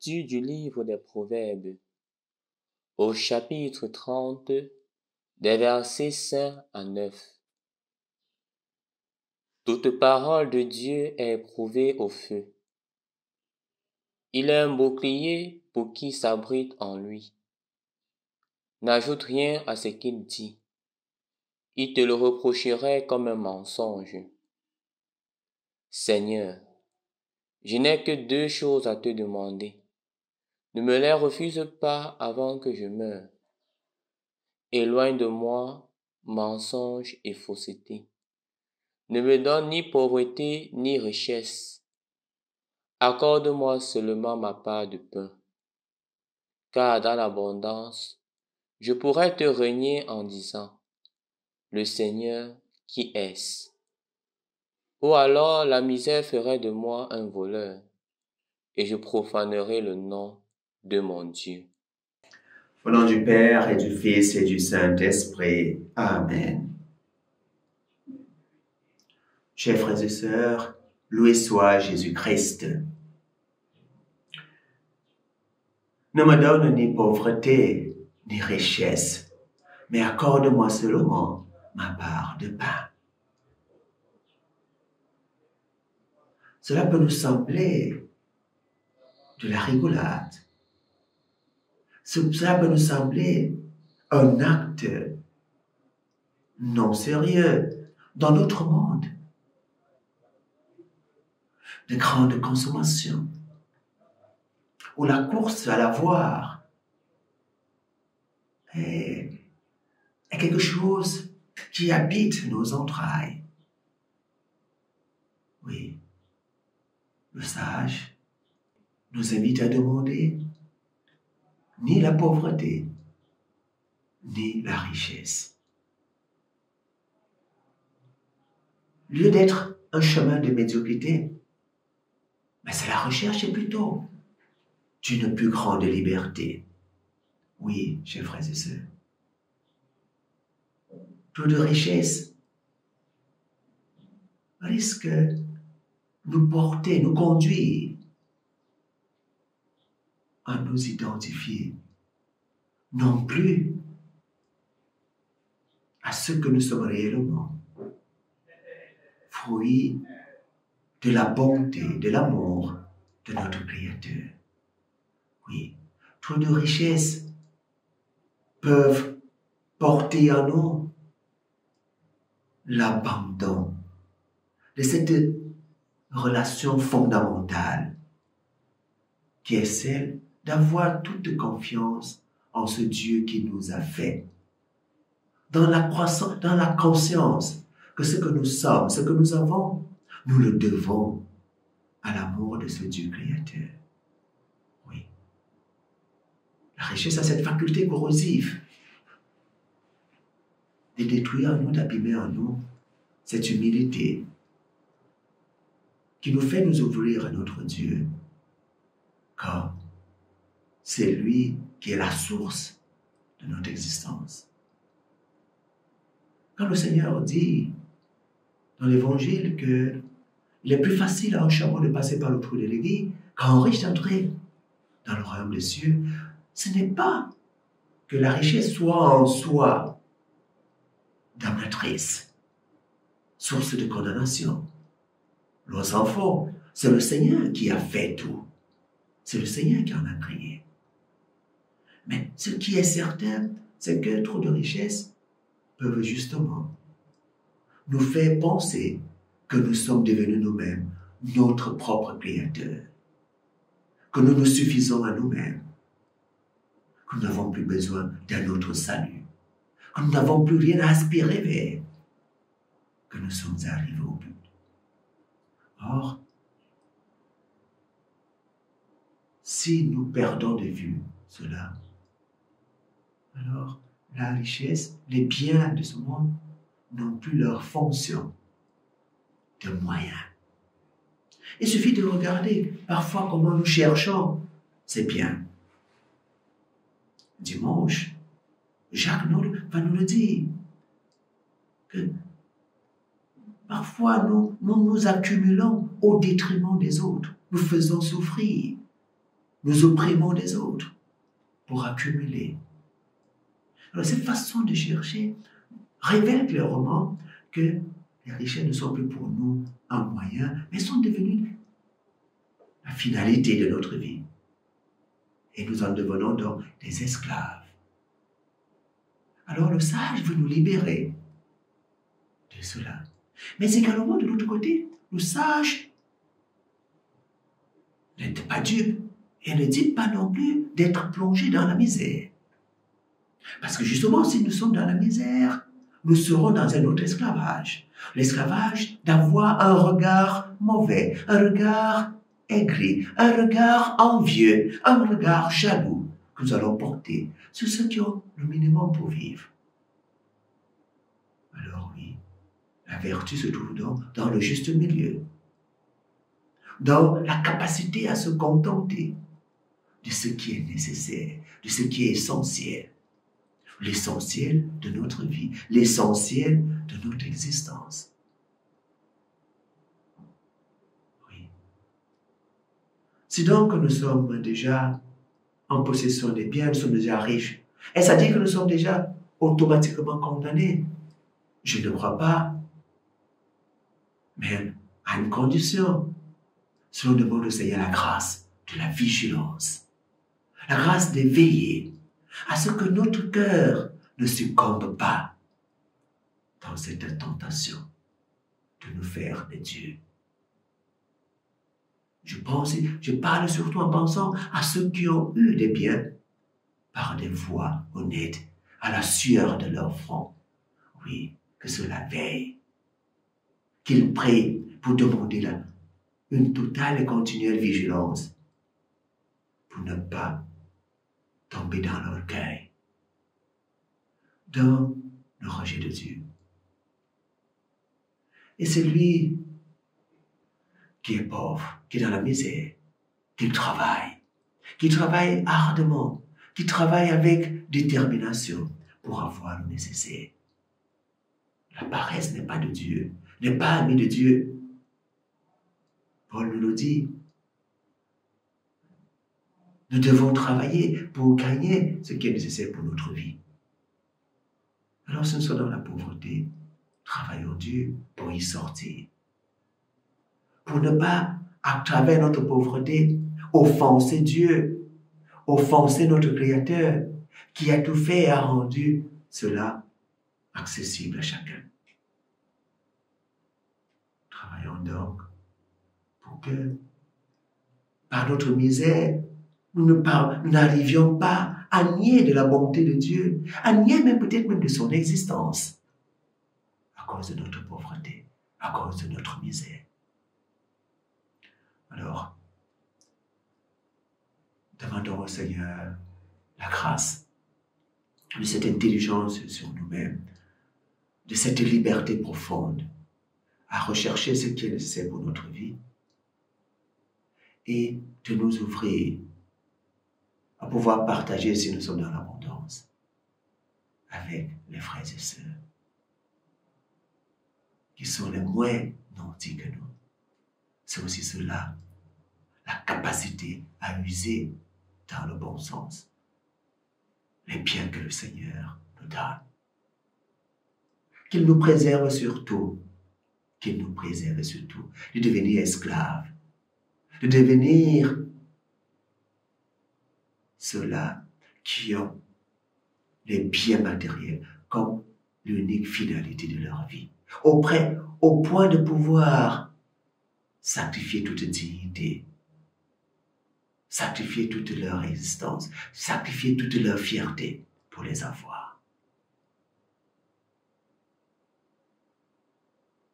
Lecture du livre des Proverbes, au chapitre 30, des versets 5 à 9. Toute parole de Dieu est éprouvée au feu. Il est un bouclier pour qui s'abrite en lui. N'ajoute rien à ce qu'il dit. Il te le reprocherait comme un mensonge. Seigneur, je n'ai que 2 choses à te demander. Ne me les refuse pas avant que je meure. Éloigne de moi mensonge et fausseté. Ne me donne ni pauvreté ni richesse. Accorde-moi seulement ma part de pain. Car dans l'abondance, je pourrais te renier en disant, le Seigneur, qui est-ce? Ou alors la misère ferait de moi un voleur, et je profanerai le nom de mon Dieu. Au nom du Père et du Fils et du Saint-Esprit. Amen. Chers frères et sœurs, loué soit Jésus-Christ. Ne me donne ni pauvreté, ni richesse, mais accorde-moi seulement ma part de pain. Cela peut nous sembler de la rigolade. Cela peut nous sembler un acte non sérieux dans notre monde de grande consommation, où la course à l'avoir est quelque chose qui habite nos entrailles. Oui, le sage nous invite à demander ni la pauvreté, ni la richesse. Lieu d'être un chemin de médiocrité, mais c'est la recherche plutôt d'une plus grande liberté. Oui, chers frères et sœurs. Trop de richesse risque de nous porter, nous conduire à nous identifier non plus à ce que nous sommes réellement, fruit de la bonté, de l'amour de notre Créateur. Oui, trop de richesses peuvent porter en nous l'abandon de cette relation fondamentale qui est celle d'avoir toute confiance en ce Dieu qui nous a fait, dans la conscience que ce que nous sommes, ce que nous avons, nous le devons à l'amour de ce Dieu créateur. Oui. La richesse a cette faculté corrosive de détruire en nous, d'abîmer en nous cette humilité qui nous fait nous ouvrir à notre Dieu, car c'est lui qui est la source de notre existence. Quand le Seigneur dit dans l'Évangile qu'il est plus facile à un chameau de passer par le trou de l'aiguille qu'à un riche d'entrer dans le royaume des cieux, ce n'est pas que la richesse soit en soi damnatrice, source de condamnation. Nos enfants, c'est le Seigneur qui a fait tout. C'est le Seigneur qui en a créé. Mais ce qui est certain, c'est que trop de richesses peuvent justement nous faire penser que nous sommes devenus nous-mêmes notre propre créateur, que nous nous suffisons à nous-mêmes, que nous n'avons plus besoin d'un autre salut, que nous n'avons plus rien à aspirer vers, que nous sommes arrivés au but. Or, si nous perdons de vue cela, alors la richesse, les biens de ce monde n'ont plus leur fonction de moyen. Il suffit de regarder parfois comment nous cherchons ces biens. Dimanche, Jacques va nous le dire, que parfois nous accumulons au détriment des autres, nous faisons souffrir. nous opprimons les autres pour accumuler. Alors cette façon de chercher révèle clairement que les richesses ne sont plus pour nous un moyen, mais sont devenues la finalité de notre vie. Et nous en devenons donc des esclaves. Alors le sage veut nous libérer de cela. Mais également de l'autre côté, le sage n'est pas dupe et ne dit pas non plus d'être plongé dans la misère. Parce que justement, si nous sommes dans la misère, nous serons dans un autre esclavage. L'esclavage d'avoir un regard mauvais, un regard aigri, un regard envieux, un regard jaloux que nous allons porter sur ceux qui ont le minimum pour vivre. Alors oui, la vertu se trouve donc dans le juste milieu, dans la capacité à se contenter de ce qui est nécessaire, de ce qui est essentiel. L'essentiel de notre vie, l'essentiel de notre existence. Oui. Si donc nous sommes déjà en possession des biens, nous sommes déjà riches, est-ce à dire que nous sommes déjà automatiquement condamnés? Je ne crois pas. Mais à une condition, si l'on demande au Seigneur la grâce de la vigilance, la grâce de veiller à ce que notre cœur ne succombe pas dans cette tentation de nous faire des dieux. Je parle surtout en pensant à ceux qui ont eu des biens par des voies honnêtes, à la sueur de leur front. Oui, que cela veille, qu'ils prient pour demander une totale et continuelle vigilance pour ne pas tomber dans l'orgueil, dans le rejet de Dieu. Et celui qui est pauvre, qui est dans la misère, qui travaille ardemment, qui travaille avec détermination pour avoir le nécessaire. La paresse n'est pas de Dieu, n'est pas ami de Dieu. Paul nous le dit. Nous devons travailler pour gagner ce qui est nécessaire pour notre vie. Alors si nous sommes dans la pauvreté, travaillons Dieu pour y sortir. Pour ne pas, à travers notre pauvreté, offenser Dieu, offenser notre Créateur, qui a tout fait et a rendu cela accessible à chacun. Travaillons donc pour que, par notre misère, nous n'arrivions pas à nier de la bonté de Dieu, à nier même peut-être même de son existence, à cause de notre pauvreté, à cause de notre misère. Alors, demandons au Seigneur la grâce de cette intelligence sur nous-mêmes, de cette liberté profonde à rechercher ce qui est nécessaire pour notre vie et de nous ouvrir à pouvoir partager, si nous sommes dans l'abondance, avec les frères et sœurs qui sont les moins nantis que nous. C'est aussi cela, la capacité à user dans le bon sens les biens que le Seigneur nous donne. Qu'il nous préserve surtout, de devenir esclaves, de devenir ceux-là qui ont les biens matériels comme l'unique finalité de leur vie, au point de pouvoir sacrifier toute dignité, sacrifier toute leur existence, sacrifier toute leur fierté pour les avoir.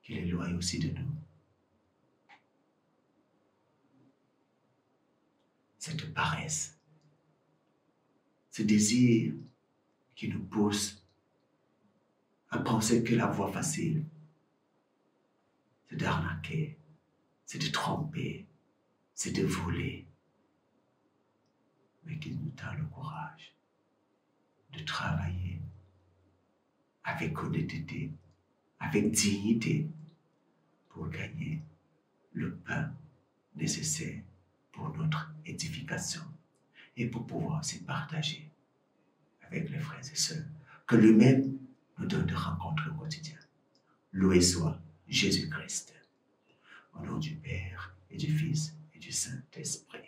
Qu'il éloigne aussi de nous cette paresse, ce désir qui nous pousse à penser que la voie facile, c'est d'arnaquer, c'est de tromper, c'est de voler, mais qu'il nous donne le courage de travailler avec honnêteté, avec dignité, pour gagner le pain nécessaire pour notre édification et pour pouvoir aussi partager avec les frères et sœurs que lui-même nous donne de rencontrer au quotidien. Loué soit Jésus-Christ. Au nom du Père et du Fils et du Saint-Esprit.